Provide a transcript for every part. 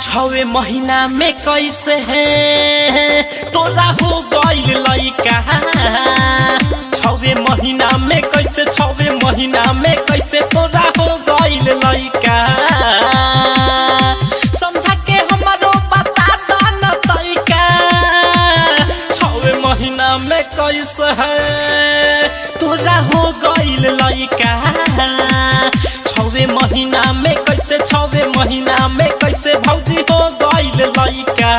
छवे महीना में कैसे है तोरा हो गइल लइका। छवे महीना में कैसे तोरा हो गइल लइका। समझा के हमरो बता द न तइका। छवे महीना में कैसे है तोरा हो गइल लइका। छवे महीना में कैसे भौजी हो गइल लइका।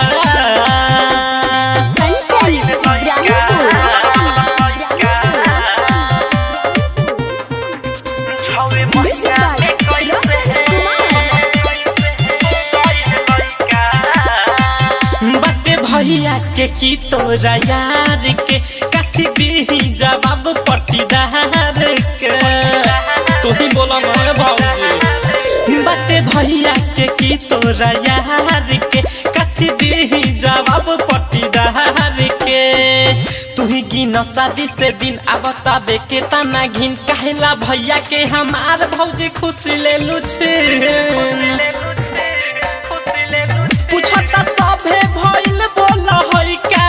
छवे महीना में कैसे बाटे भैया के की तोरा यार के कथी दी जवाब पट्टीदार के। तू ही बोला ना भौजी बाटे भैया के की तोरा यार के कथी दी जवाब पट्टीदार के। तू ही गिन शादी से दिन बताबे के तना घिन कहला भैया के हमार भौजी खुशी ले लू पूछता सभे भइल बोल है का।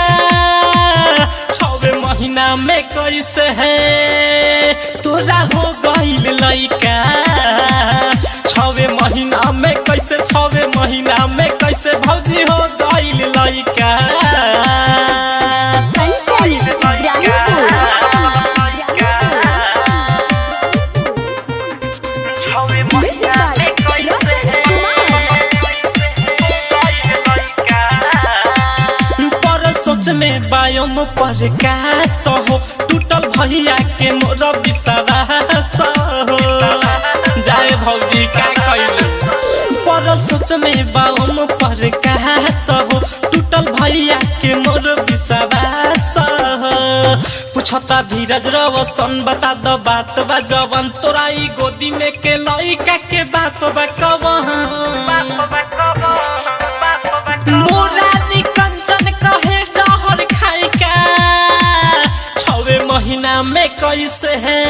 छवे महीना में कैसे है तोरा हो गइल लइका। छवे महीना में कैसे भौजी हो गइल लइका। छवे महीना में कैसे पर सोच में बायोम पर कास हो टूटल भैया के मोर विश्वास हो। जाए भौजी का कइले पर सोच में बायोम पर कास हो टूटल भैया के मोर विश्वास हो। पूछता धीरज रवसन बता द बात बा जवन तोरा ई गोदी में के लइका के बाप बा कवन। मोरारी कंचन कहे जहर खाई का। छवे महीना में कैसे है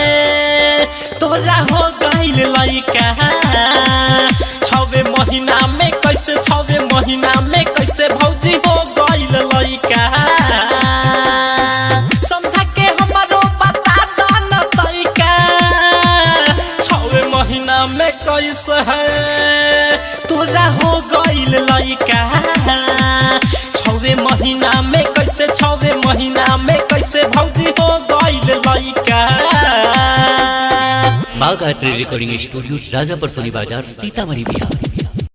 तोरा हो गइल लइका। छवे महीना में कैसे भौजी हो गइल लइका। समझा के हमरो बता द न तइका। छवे महीना में कैसे है तोरा हो गइल लइका। छवे महीना में कैसे भौजी हो गइल लइका। बाघ आर्ट रिकॉर्डिंग स्टूडियो राजापुर सोनी बाजार सीतामढ़ी बिहार।